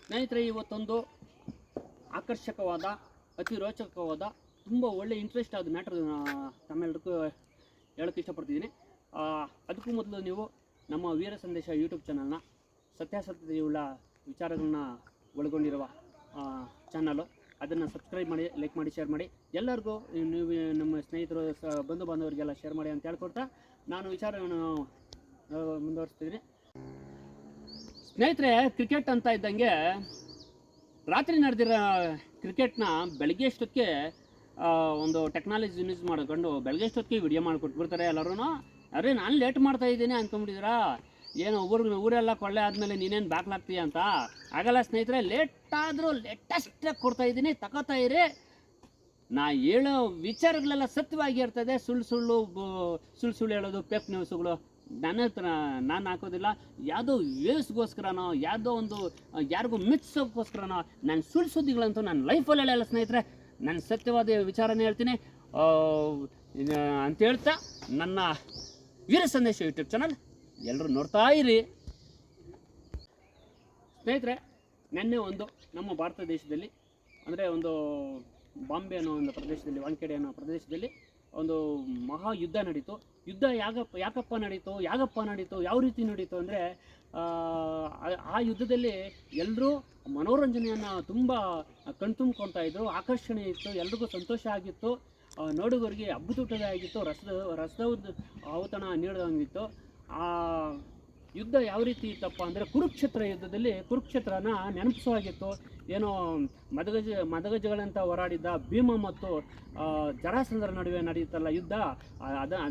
ಸ್ನೇಹಿತರೆ, ಇವತ್ತೊಂದು ಆಕರ್ಷಕವಾದ, ಅತಿ ರೋಚಕವಾದ, ತುಂಬ ಒಳ್ಳೆ ಇಂಟ್ರೆಸ್ಟ್ ಆದ ಮ್ಯಾಟ್ರ್ ತಮ್ಮೆಲ್ಲರಿಗೂ ಹೇಳೋಕ್ಕೆ ಇಷ್ಟಪಡ್ತಿದ್ದೀನಿ. ಅದಕ್ಕೂ ಮೊದಲು ನೀವು ನಮ್ಮ ವೀರ ಸಂದೇಶ ಯೂಟ್ಯೂಬ್ ಚಾನಲ್ನ ಸತ್ಯಾಸತ್ಯತೆಯುಳ್ಳ ವಿಚಾರಗಳನ್ನ ಒಳಗೊಂಡಿರುವ ಚಾನಲು, ಅದನ್ನು ಸಬ್ಸ್ಕ್ರೈಬ್ ಮಾಡಿ, ಲೈಕ್ ಮಾಡಿ, ಶೇರ್ ಮಾಡಿ. ಎಲ್ಲರಿಗೂ ನೀವು ನಮ್ಮ ಸ್ನೇಹಿತರು ಬಂಧು ಬಾಂಧವರಿಗೆಲ್ಲ ಶೇರ್ ಮಾಡಿ ಅಂತ ಹೇಳ್ಕೊಡ್ತಾ ನಾನು ವಿಚಾರವನ್ನು ಮುಂದುವರಿಸ್ತಿದ್ದೀನಿ. ಸ್ನೇಹಿತರೆ, ಕ್ರಿಕೆಟ್ ಅಂತ ಇದ್ದಂಗೆ ರಾತ್ರಿ ನಡೆದಿರೋ ಕ್ರಿಕೆಟ್ನ ಬೆಳಗ್ಗೆ ಅಷ್ಟೊತ್ತಿಗೆ ಒಂದು ಟೆಕ್ನಾಲಜಿ ಯೂಸ್ ಮಾಡ್ಕೊಂಡು ಬೆಳಗ್ಗೆ ಅಷ್ಟೊತ್ತಿಗೆ ವಿಡಿಯೋ ಮಾಡಿಕೊಟ್ಬಿಡ್ತಾರೆ ಎಲ್ಲರೂ. ಅರೆ, ನಾನು ಲೇಟ್ ಮಾಡ್ತಾ ಇದ್ದೀನಿ ಅಂದ್ಕೊಂಬಿಟ್ಟಿದ್ದೀರಾ? ಏನು ಊರೆಲ್ಲ ಕೊಳ್ಳೆ ಆದಮೇಲೆ ನೀನೇನು ಬ್ಯಾಕ್ಲಾಗ್ತೀಯ ಅಂತ? ಆಗಲ್ಲ ಸ್ನೇಹಿತರೆ, ಲೇಟಾದರೂ ಲೇಟೆಸ್ಟಾಗಿ ಕೊಡ್ತಾಯಿದ್ದೀನಿ, ತಗೋತಾ ಇರಿ. ನಾ ಹೇಳೋ ವಿಚಾರಗಳೆಲ್ಲ ಸತ್ಯವಾಗಿ ಇರ್ತದೆ. ಸುಳ್ಳು ಹೇಳೋದು, ಫೇಕ್ ನ್ಯೂಸ್ಗಳು ನನ್ನ ಹತ್ರ ನಾನು ಹಾಕೋದಿಲ್ಲ. ಯಾವುದೋ ವ್ಯೂಸ್ಗೋಸ್ಕರನೋ ಯಾವುದೋ ಒಂದು ಯಾರಿಗೂ ಮಿಕ್ಸೋಕ್ಕೋಸ್ಕರನೋ ನಾನು ಸುಳ್ಳು ಸುದ್ದಿಗಳಂತೂ ನನ್ನ ಲೈಫಲ್ಲಿ ಹೇಳಲ್ಲ ಸ್ನೇಹಿತರೆ. ನಾನು ಸತ್ಯವಾದ ವಿಚಾರನೇ ಹೇಳ್ತೀನಿ ಅಂತ ಹೇಳ್ತಾ, ನನ್ನ ವೀರ ಸಂದೇಶ ಯೂಟ್ಯೂಬ್ ಚಾನಲ್ ಎಲ್ಲರೂ ನೋಡ್ತಾ ಇರಿ. ಸ್ನೇಹಿತರೆ, ನೆನ್ನೆ ಒಂದು ನಮ್ಮ ಭಾರತ ದೇಶದಲ್ಲಿ, ಅಂದರೆ ಒಂದು ಬಾಂಬೆ ಅನ್ನೋ ಒಂದು ಪ್ರದೇಶದಲ್ಲಿ, ವಾಂಖೇಡೆ ಅನ್ನೋ ಪ್ರದೇಶದಲ್ಲಿ ಒಂದು ಮಹಾ ಯುದ್ಧ ನಡೀತು. ಯುದ್ಧ ಯಾಕಪ್ಪ ನಡೀತು, ಯಾವ ರೀತಿ ನಡೀತು ಅಂದರೆ, ಆ ಯುದ್ಧದಲ್ಲಿ ಎಲ್ಲರೂ ಮನೋರಂಜನೆಯನ್ನು ತುಂಬ ಕಣ್ತುಂಬ್ಕೊತಾ ಇದ್ರು. ಆಕರ್ಷಣೆ ಇತ್ತು, ಎಲ್ರಿಗೂ ಸಂತೋಷ ಆಗಿತ್ತು, ನೋಡುಗರಿಗೆ ಹಬ್ಬದೂಟದ ಆಗಿತ್ತು, ರಸದ ಔತಣ ನೀಡೋಂಗಿತ್ತು. ಆ ಯುದ್ಧ ಯಾವ ರೀತಿ ಇತ್ತಪ್ಪ ಅಂದರೆ, ಕುರುಕ್ಷೇತ್ರ ಯುದ್ಧದಲ್ಲಿ ಕುರುಕ್ಷೇತ್ರನ ನೆನಪಿಸುವಾಗಿತ್ತು. ಏನೋ ಮದಗಜಗಳಂತ ಹೋರಾಡಿದ್ದ ಭೀಮ ಮತ್ತು ಜರಾಸಂಧರ ನಡುವೆ ನಡೆಯುತ್ತಲ್ಲ ಯುದ್ಧ,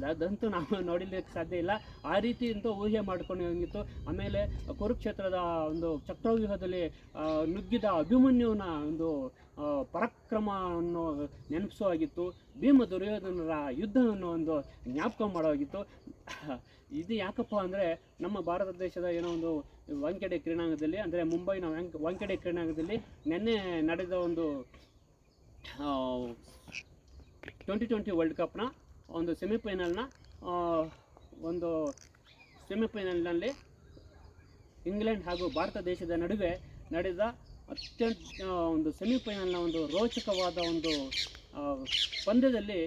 ಅದಂತೂ ನಾವು ನೋಡಲಿಕ್ಕೆ ಸಾಧ್ಯ ಇಲ್ಲ. ಆ ರೀತಿ ಅಂತೂ ಊಹೆ ಮಾಡ್ಕೊಂಡಂಗಿತ್ತು. ಆಮೇಲೆ ಕುರುಕ್ಷೇತ್ರದ ಒಂದು ಚಕ್ರವ್ಯೂಹದಲ್ಲಿ ನುಗ್ಗಿದ ಅಭಿಮನ್ಯುವಿನ ಒಂದು ಪರಾಕ್ರಮವನ್ನು ನೆನಪಿಸುವಾಗಿತ್ತು. ಭೀಮ ದುರ್ಯೋಧನರ ಯುದ್ಧವನ್ನು ಒಂದು ಜ್ಞಾಪಕ ಮಾಡೋವಾಗಿತ್ತು. ಇದು ಯಾಕಪ್ಪ ಅಂದರೆ, ನಮ್ಮ ಭಾರತ ದೇಶದ ಏನೋ ಒಂದು ವಾಂಖೇಡೆ ಕ್ರೀಡಾಂಗಣದಲ್ಲಿ, ಅಂದರೆ ಮುಂಬೈನ ವಾಂಖೇಡೆ ಕ್ರೀಡಾಂಗಣದಲ್ಲಿ ನಿನ್ನೆ ನಡೆದ ಒಂದು 2020 ವರ್ಲ್ಡ್ ಕಪ್ನ ಒಂದು ಸೆಮಿಫೈನಲ್ನಲ್ಲಿ ಇಂಗ್ಲೆಂಡ್ ಹಾಗೂ ಭಾರತ ದೇಶದ ನಡುವೆ ನಡೆದ ಅತ್ಯಂತ ಒಂದು ಸೆಮಿಫೈನಲ್ನ ಒಂದು ರೋಚಕವಾದ ಒಂದು ಪಂದ್ಯದಲ್ಲಿ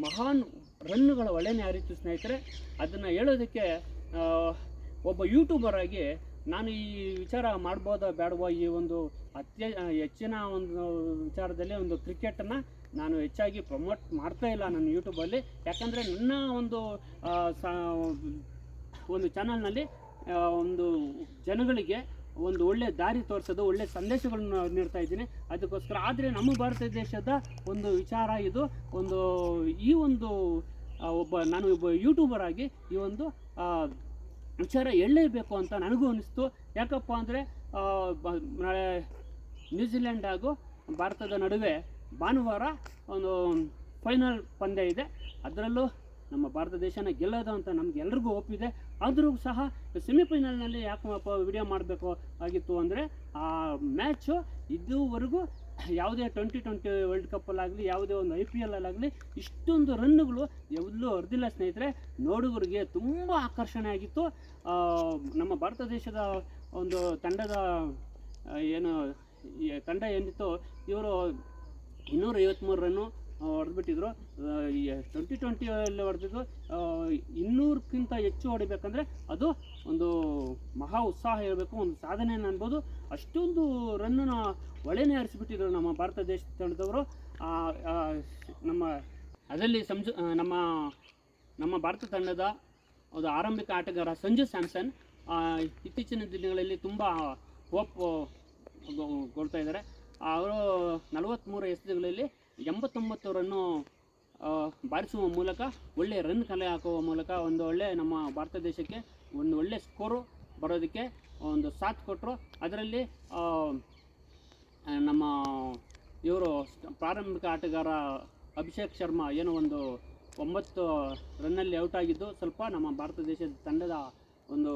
ಮಹಾನ್ ರನ್ನುಗಳ ಒಳ್ಳೆಯೇ ಹರಿತು ಸ್ನೇಹಿತರೆ. ಅದನ್ನು ಹೇಳೋದಕ್ಕೆ ಒಬ್ಬ ಯೂಟ್ಯೂಬರ್ ಆಗಿ ನಾನು ಈ ವಿಚಾರ ಮಾಡ್ಬೋದಾ ಬೇಡವೋ, ಈ ಒಂದು ಹೆಚ್ಚಿನ ಒಂದು ವಿಚಾರದಲ್ಲಿ ಒಂದು ಕ್ರಿಕೆಟನ್ನು ನಾನು ಹೆಚ್ಚಾಗಿ ಪ್ರಮೋಟ್ ಮಾಡ್ತಾ ಇಲ್ಲ ನನ್ನ ಯೂಟ್ಯೂಬಲ್ಲಿ. ಯಾಕಂದರೆ ನನ್ನ ಒಂದು ಚಾನಲ್ನಲ್ಲಿ ಒಂದು ಜನಗಳಿಗೆ ಒಂದು ಒಳ್ಳೆ ದಾರಿ ತೋರಿಸೋದು, ಒಳ್ಳೆ ಸಂದೇಶಗಳನ್ನು ನೀಡ್ತಾ ಇದ್ದೀನಿ ಅದಕ್ಕೋಸ್ಕರ. ಆದರೆ ನಮ್ಮ ಭಾರತ ದೇಶದ ಒಂದು ವಿಚಾರ ಇದು. ನಾನು ಒಬ್ಬ ಯೂಟ್ಯೂಬರ್ ಆಗಿ ಈ ಒಂದು ವಿಚಾರ ಹೇಳಲೇಬೇಕು ಅಂತ ನನಗೂ ಅನಿಸ್ತು. ಯಾಕಪ್ಪ ಅಂದರೆ, ನಾಳೆ ನ್ಯೂಜಿಲೆಂಡ್ ಹಾಗೂ ಭಾರತದ ನಡುವೆ ಭಾನುವಾರ ಒಂದು ಫೈನಲ್ ಪಂದ್ಯ ಇದೆ. ಅದರಲ್ಲೂ ನಮ್ಮ ಭಾರತ ದೇಶನ ಗೆಲ್ಲೋದು ಅಂತ ನಮಗೆಲ್ರಿಗೂ ಒಪ್ಪಿದೆ. ಆದರೂ ಸಹ ಸೆಮಿಫೈನಲ್ನಲ್ಲಿ ಯಾಕಪ್ಪ ವಿಡಿಯೋ ಮಾಡಬೇಕು ಆಗಿತ್ತು ಅಂದರೆ, ಆ ಮ್ಯಾಚು ಇದುವರೆಗೂ ಯಾವುದೇ 2020 ವರ್ಲ್ಡ್ ಕಪ್ಪಲ್ಲಾಗಲಿ, ಯಾವುದೇ ಒಂದು IPL ಅಲ್ಲಾಗಲಿ ಇಷ್ಟೊಂದು ರನ್ನುಗಳು ಎಲ್ಲೂ ಹರಿದಿಲ್ಲ ಸ್ನೇಹಿತರೆ. ನೋಡುಗರಿಗೆ ತುಂಬ ಆಕರ್ಷಣೆ ಆಗಿತ್ತು. ನಮ್ಮ ಭಾರತ ದೇಶದ ಒಂದು ತಂಡ ಏನಿತ್ತು, ಇವರು 253 ರನ್ನು ಹೊಡೆದ್ಬಿಟ್ಟಿದ್ರು. 2020 ಹೊಡೆದಿದ್ದು 200ಕ್ಕಿಂತ ಹೆಚ್ಚು ಹೊಡಿಬೇಕಂದ್ರೆ ಅದು ಒಂದು ಮಹಾ ಉತ್ಸಾಹ ಇರಬೇಕು, ಒಂದು ಸಾಧನೆ ಅನ್ಬೋದು. ಅಷ್ಟೊಂದು ರನ್ನನ್ನು ಒಳ್ಳೆಯೇ ಹರಿಸಿಬಿಟ್ಟಿದ್ರು ನಮ್ಮ ಭಾರತ ದೇಶ ತಂಡದವರು. ಅದರಲ್ಲಿ ನಮ್ಮ ಭಾರತ ತಂಡದ ಒಂದು ಆರಂಭಿಕ ಆಟಗಾರ ಸಂಜು ಸ್ಯಾಮ್ಸನ್ ಇತ್ತೀಚಿನ ದಿನಗಳಲ್ಲಿ ತುಂಬ ಕೊಡ್ತಾ ಇದ್ದಾರೆ. ಅವರು 43 ಎಸೆತಗಳಲ್ಲಿ 89 ರನ್ನು ಬಾರಿಸುವ ಮೂಲಕ, ಒಳ್ಳೆಯ ರನ್ ಕಲೆ ಹಾಕುವ ಮೂಲಕ ಒಂದು ಒಳ್ಳೆ ನಮ್ಮ ಭಾರತ ದೇಶಕ್ಕೆ ಒಂದು ಒಳ್ಳೆ ಸ್ಕೋರು ಬರೋದಕ್ಕೆ ಒಂದು ಸಾಥ್ ಕೊಟ್ಟರು. ಅದರಲ್ಲಿ ನಮ್ಮ ಇವರು ಪ್ರಾರಂಭಿಕ ಆಟಗಾರ ಅಭಿಷೇಕ್ ಶರ್ಮಾ ಏನೋ ಒಂದು 9 ರನ್ನಲ್ಲಿ ಔಟ್ ಆಗಿದ್ದು ಸ್ವಲ್ಪ ನಮ್ಮ ಭಾರತ ದೇಶದ ತಂಡದ ಒಂದು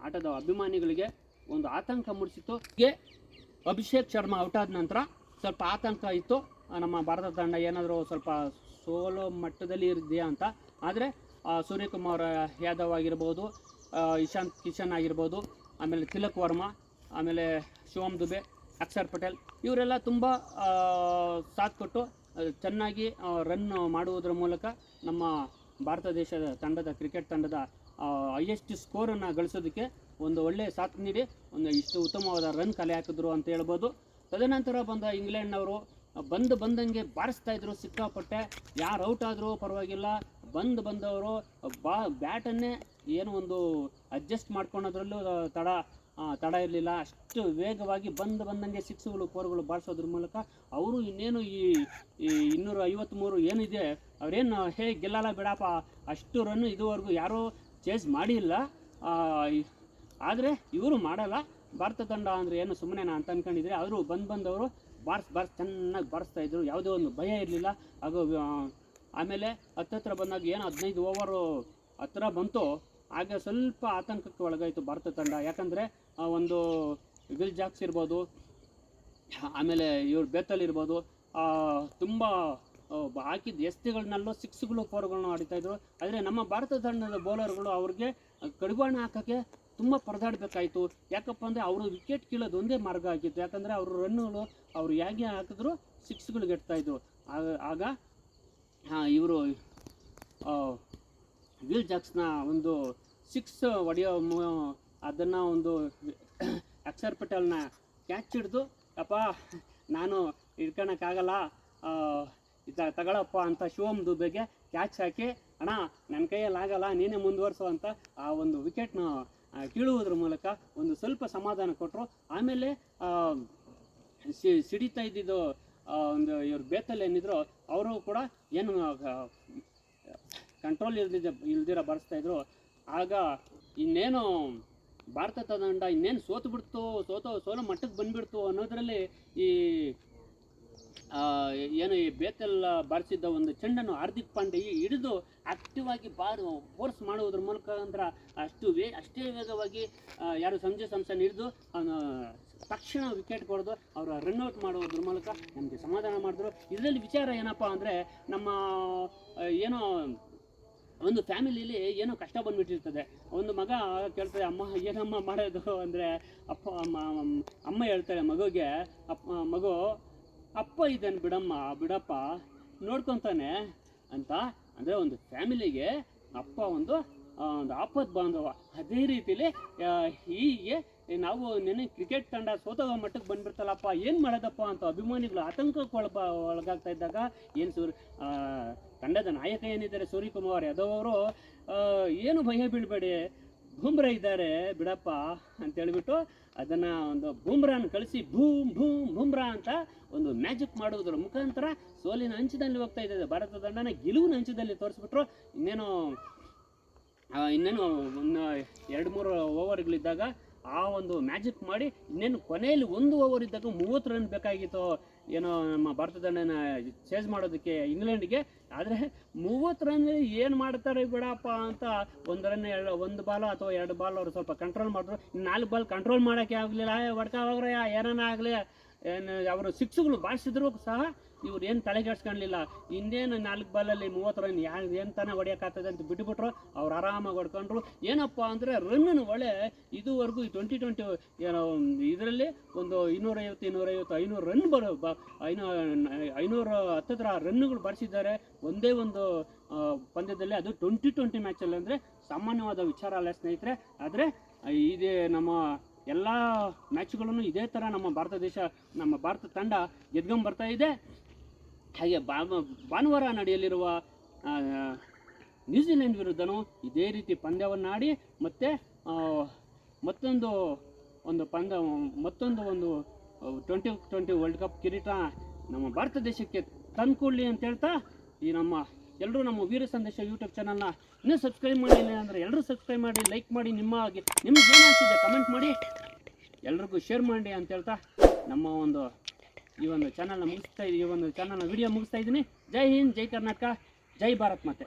ಆಟದ ಅಭಿಮಾನಿಗಳಿಗೆ ಒಂದು ಆತಂಕ ಮೂಡಿಸಿತ್ತು. ಅಭಿಷೇಕ್ ಶರ್ಮಾ ಔಟ್ ಆದ ನಂತರ ಸ್ವಲ್ಪ ಆತಂಕ ಇತ್ತು, ನಮ್ಮ ಭಾರತ ತಂಡ ಏನಾದರೂ ಸ್ವಲ್ಪ ಸೋಲೋ ಮಟ್ಟದಲ್ಲಿ ಇರಿದೆಯಾ ಅಂತ. ಆದರೆ ಸೂರ್ಯಕುಮಾರ್ ಯಾದವ್ ಆಗಿರ್ಬೋದು, ಇಶಾಂತ್ ಕಿಶನ್ ಆಗಿರ್ಬೋದು, ಆಮೇಲೆ ತಿಲಕ್ ವರ್ಮಾ, ಆಮೇಲೆ ಶಿವಮ್ ದುಬೆ, ಅಕ್ಷರ್ ಪಟೇಲ್ ಇವರೆಲ್ಲ ತುಂಬ ಸಾಥ್ ಕೊಟ್ಟು ಚೆನ್ನಾಗಿ ರನ್ ಮಾಡುವುದರ ಮೂಲಕ ನಮ್ಮ ಭಾರತ ದೇಶದ ತಂಡದ ಕ್ರಿಕೆಟ್ ತಂಡದ ಹೈಯೆಸ್ಟ್ ಸ್ಕೋರನ್ನು ಗಳಿಸೋದಕ್ಕೆ ಒಂದು ಒಳ್ಳೆಯ ಸಾಥ್ ನೀಡಿ ಇಷ್ಟು ಉತ್ತಮವಾದ ರನ್ ಕಲೆ ಹಾಕಿದ್ರು ಅಂತ ಹೇಳ್ಬೋದು. ತದನಂತರ ಬಂದ ಇಂಗ್ಲೆಂಡ್ನವರು ಬಂದಂಗೆ ಬಾರಿಸ್ತಾಯಿದ್ರು ಸಿಕ್ಕಾಪಟ್ಟೆ. ಯಾರು ಔಟ್ ಆದರೂ ಪರವಾಗಿಲ್ಲ, ಬಂದವರು ಬ್ಯಾಟನ್ನೇ ಏನು ಒಂದು ಅಡ್ಜಸ್ಟ್ ಮಾಡ್ಕೊಳೋದ್ರಲ್ಲೂ ತಡ ಇರಲಿಲ್ಲ. ಅಷ್ಟು ವೇಗವಾಗಿ ಬಂದಂಗೆ ಸಿಕ್ಸ್ಗಳು ಫೋರ್ಗಳು ಬಾರಿಸೋದ್ರ ಮೂಲಕ ಅವರು ಇನ್ನೇನು ಈ 253 ಏನಿದೆ ಅವರೇನು ಗೆಲ್ಲಲ್ಲ ಬಿಡಪ್ಪ, ಅಷ್ಟು ರನ್ನು ಇದುವರೆಗೂ ಯಾರೂ ಚೇಸ್ ಮಾಡಿಲ್ಲ. ಆದರೆ ಇವರು ಮಾಡಲ್ಲ. ಭಾರತ ತಂಡ ಅಂದರೆ ಏನು ಸುಮ್ಮನೆ ಅಂತ ಅಂದ್ಕೊಂಡಿದ್ರೆ ಅವರು ಬಂದವರು ಚೆನ್ನಾಗಿ ಬಾರಿಸ್ತಾಯಿದ್ರು, ಯಾವುದೇ ಒಂದು ಭಯ ಇರಲಿಲ್ಲ. ಹಾಗೂ ಆಮೇಲೆ ಹತ್ತಿರ ಬಂದಾಗ ಏನು 15 ಓವರು ಹತ್ತಿರ ಬಂತು, ಆಗ ಸ್ವಲ್ಪ ಆತಂಕಕ್ಕೆ ಒಳಗಾಯಿತು ಭಾರತ ತಂಡ. ಯಾಕಂದರೆ ಒಂದು ವಿಲ್ ಜಾಕ್ಸ್ ಇರ್ಬೋದು, ಆಮೇಲೆ ಇವ್ರು ಬೇತಲ್ ಇರ್ಬೋದು, ತುಂಬ ಹಾಕಿದ ಎಸ್ತಿಗಳನ್ನೆಲ್ಲೋ ಸಿಕ್ಸ್ಗಳು ಫೋರ್ಗಳನ್ನ ಆಡ್ತಾಯಿದ್ರು. ಆದರೆ ನಮ್ಮ ಭಾರತ ತಂಡದ ಬೌಲರ್ಗಳು ಅವ್ರಿಗೆ ಕಡಿವಾಣ ಹಾಕೋಕ್ಕೆ ತುಂಬ ಪರದಾಡಬೇಕಾಯಿತು. ಯಾಕಪ್ಪ ಅಂದರೆ ಅವರು ವಿಕೆಟ್ ಕೀಳೋದು ಒಂದೇ ಮಾರ್ಗ ಆಗಿತ್ತು. ಯಾಕಂದರೆ ಅವ್ರ ರನ್ನುಗಳು ಅವರು ಹೇಗೆ ಹಾಕಿದ್ರು ಸಿಕ್ಸ್ಗಳು ಗೆಡ್ತಾಯಿದ್ರು. ಆಗ ಇವರು ವಿಲ್ ಜಾಕ್ಸ್ನ ಒಂದು ಸಿಕ್ಸ್ ಹೊಡೆಯೋ ಅದನ್ನು ಒಂದು ಅಕ್ಷರ್ ಪಟೇಲ್ನ ಕ್ಯಾಚ್ ಹಿಡಿದು, ಅಪ್ಪ ನಾನು ಹಿಡ್ಕೊಳಕ್ಕಾಗಲ್ಲ, ತಗೊಳಪ್ಪ ಅಂತ ಶಿವಮ್ ದುಬೆಗೆ ಕ್ಯಾಚ್ ಹಾಕಿ, ಅಣ್ಣ ನನ್ನ ಕೈಯಲ್ಲಿ ಆಗಲ್ಲ, ನೀನೇ ಮುಂದುವರ್ಸು ಅಂತ ಆ ಒಂದು ವಿಕೆಟ್ನ ಕೀಳುವುದ್ರ ಮೂಲಕ ಒಂದು ಸ್ವಲ್ಪ ಸಮಾಧಾನ ಕೊಟ್ಟರು. ಆಮೇಲೆ ಸಿಡಿತಾ ಇದ್ದಿದ್ದು ಒಂದು ಇವ್ರು ಬೇತಲ್ಲಿ ಏನಿದ್ರು ಅವರು ಕೂಡ ಏನು ಕಂಟ್ರೋಲ್ ಇಲ್ದಿರ ಬಾರಿಸ್ತಾಯಿದ್ರು. ಆಗ ಇನ್ನೇನು ಭಾರತ ತಂಡ ಇನ್ನೇನು ಸೋಲೋ ಮಟ್ಟಕ್ಕೆ ಬಂದುಬಿಡ್ತು ಅನ್ನೋದರಲ್ಲಿ ಏನು ಈ ಬೇತಲ್ ಬಾರಿಸಿದ್ದ ಒಂದು ಚೆಂಡನ್ನು ಹಾರ್ದಿಕ್ ಪಾಂಡೆ ಹಿಡಿದು ಆಕ್ಟಿವ್ ಆಗಿ ಫೋರ್ಸ್ ಮಾಡುವುದ್ರ ಮೂಲಕ ಅಂದ್ರೆ ಅಷ್ಟೇ ವೇಗವಾಗಿ ಯಾರು ಸಂಜು ಸ್ಯಾಮ್ಸನ್ ಹಿಡಿದು ತಕ್ಷಣ ವಿಕೆಟ್ ಹೊಡೆದು ಅವರ ರನ್ಔಟ್ ಮಾಡುವುದ್ರ ಮೂಲಕ ನಮಗೆ ಸಮಾಧಾನ ಮಾಡಿದ್ರು. ಇದರಲ್ಲಿ ವಿಚಾರ ಏನಪ್ಪ ಅಂದರೆ ನಮ್ಮ ಏನೋ ಒಂದು ಫ್ಯಾಮಿಲಿಲಿ ಏನೋ ಕಷ್ಟ ಬಂದುಬಿಟ್ಟಿರ್ತದೆ. ಒಂದು ಮಗ ಕೇಳ್ತಾರೆ, ಅಮ್ಮ ಏನಮ್ಮ ಮಾಡೋದು ಅಂದರೆ ಅಮ್ಮ ಹೇಳ್ತಾರೆ ಮಗುಗೆ, ಮಗು ಅಪ್ಪ ಇದ್ದಾನೆ ಬಿಡಪ್ಪ ನೋಡ್ಕೊತಾನೆ ಅಂತ. ಅಂದರೆ ಒಂದು ಫ್ಯಾಮಿಲಿಗೆ ಅಪ್ಪ ಒಂದು ಆಪತ್ ಬಾಂಧವ. ಅದೇ ರೀತಿಲಿ ಹೀಗೆ ನಾವು ನೆನೆ ಕ್ರಿಕೆಟ್ ತಂಡ ಸೋತೋಗೋ ಮಟ್ಟಕ್ಕೆ ಬಂದುಬಿಡ್ತಲ್ಲಪ್ಪ, ಏನು ಮಾಡೋದಪ್ಪ ಅಂತ ಅಭಿಮಾನಿಗಳು ಆತಂಕಕ್ಕೆ ಒಳಗಾಗ್ತಾ ಇದ್ದಾಗ ತಂಡದ ನಾಯಕ ಏನಿದ್ದಾರೆ ಸೂರ್ಯಕುಮಾರ್ ಯಾದವ್ ಅವರು ಏನು ಭಯ ಬೀಳಬೇಡಿ, ಬೂಮ್ರಾ ಇದ್ದಾರೆ ಬಿಡಪ್ಪ ಅಂತೇಳ್ಬಿಟ್ಟು ಅದನ್ನು ಒಂದು ಬೂಮ್ರಾನ ಕಳಿಸಿ ಬೂಮ್ರಾ ಅಂತ ಒಂದು ಮ್ಯಾಜಿಕ್ ಮಾಡುವುದರ ಮುಖಾಂತರ ಸೋಲಿನ ಅಂಚದಲ್ಲಿ ಹೋಗ್ತಾ ಇದ್ದಾರೆ. ಭಾರತ ತಂಡನ ಗೆಲುವಿನ ಅಂಚದಲ್ಲಿ ತೋರಿಸ್ಬಿಟ್ರು. ಇನ್ನೇನು 2-3 ಓವರ್ಗಳಿದ್ದಾಗ ಆ ಒಂದು ಮ್ಯಾಜಿಕ್ ಮಾಡಿ ಇನ್ನೇನು ಕೊನೆಯಲ್ಲಿ 1 ಓವರ್ ಇದ್ದಾಗ 30 ರನ್ ಬೇಕಾಗಿತ್ತು ಏನೋ ನಮ್ಮ ಭಾರತ ತಂಡನ ಚೇಸ್ ಮಾಡೋದಕ್ಕೆ ಇಂಗ್ಲೆಂಡ್ಗೆ. ಆದರೆ 30 ರನ್ ಏನು ಮಾಡ್ತಾರೆ ಬಿಡಪ್ಪ ಅಂತ 1 ಬಾಲ್ ಅಥವಾ 2 ಬಾಲ್ ಅವರು ಸ್ವಲ್ಪ ಕಂಟ್ರೋಲ್ ಮಾಡಿದ್ರು. 4 ಬಾಲ್ ಕಂಟ್ರೋಲ್ ಮಾಡೋಕ್ಕೆ ಆಗಲಿಲ್ಲ. ಹೊಡ್ಕೋಗ್ರೆ ಏನಾನ ಆಗಲಿ, ಏನು ಅವರು ಸಿಕ್ಸ್ಗಳು ಬಾರಿಸಿದ್ರು ಸಹ ಇವ್ರು ಏನು ತಲೆಗೆಡ್ಸ್ಕೊಳ್ಲಿಲ್ಲ. ಇನ್ನೇನು 4 ಬಾಲಲ್ಲಿ 30 ರನ್ ಏನು ತಾನೇ ಹೊಡೆಯೋಕ್ಕಾಗ್ತದೆ ಅಂತ ಬಿಟ್ಟುಬಿಟ್ರು. ಅವ್ರು ಆರಾಮಾಗಿ ಹೊಡ್ಕೊಂಡ್ರು. ಏನಪ್ಪ ಅಂದರೆ ರನ್ನನ್ನು ಒಳ್ಳೆ ಇದುವರೆಗೂ 2020 ಏನೋ ಇದರಲ್ಲಿ ಒಂದು 250 ರನ್ 500 ಹತ್ತಿರ ರನ್ನುಗಳು ಬಾರಿಸಿದ್ದಾರೆ ಒಂದೇ ಒಂದು ಪಂದ್ಯದಲ್ಲಿ, ಅದು 2020 ಮ್ಯಾಚಲ್ಲಿ. ಅಂದರೆ ಸಾಮಾನ್ಯವಾದ ವಿಚಾರ ಅಲ್ಲ ಸ್ನೇಹಿತರೆ. ಆದರೆ ಇದೇ ನಮ್ಮ ಎಲ್ಲ ಮ್ಯಾಚ್ಗಳನ್ನು ಇದೇ ಥರ ನಮ್ಮ ಭಾರತ ತಂಡ ಗೆದ್ಕೊಂಬರ್ತಾ ಇದೆ. ಹಾಗೆ ಭಾನುವಾರ ನಡೆಯಲಿರುವ ನ್ಯೂಜಿಲೆಂಡ್ ವಿರುದ್ಧನೂ ಇದೇ ರೀತಿ ಪಂದ್ಯವನ್ನು ಆಡಿ ಮತ್ತೊಂದು 2020 ವರ್ಲ್ಡ್ ಕಪ್ ಕಿರೀಟ ನಮ್ಮ ಭಾರತ ದೇಶಕ್ಕೆ ತಂದುಕೊಳ್ಳಿ ಅಂತ ಹೇಳ್ತಾ, ಎಲ್ಲರೂ ನಮ್ಮ ವೀರ ಸಂದೇಶ ಯೂಟ್ಯೂಬ್ ಚಾನಲ್ನ ಇನ್ನೂ ಸಬ್ಸ್ಕ್ರೈಬ್ ಮಾಡಿಲ್ಲ ಅಂದರೆ ಎಲ್ಲರೂ ಸಬ್ಸ್ಕ್ರೈಬ್ ಮಾಡಿ, ಲೈಕ್ ಮಾಡಿ, ನಿಮ್ಗೆ ಏನು ಅನಿಸಿದೆ ಕಮೆಂಟ್ ಮಾಡಿ, ಎಲ್ರಿಗೂ ಶೇರ್ ಮಾಡಿ ಅಂತ ಹೇಳ್ತಾ ನಮ್ಮ ಈ ಒಂದು ಚಾನಲ್ನ ವಿಡಿಯೋ ಮುಗಿಸ್ತಾ ಇದ್ದೀನಿ. ಜೈ ಹಿಂದ್, ಜೈ ಕರ್ನಾಟಕ, ಜೈ ಭಾರತ್ ಮಾತೆ.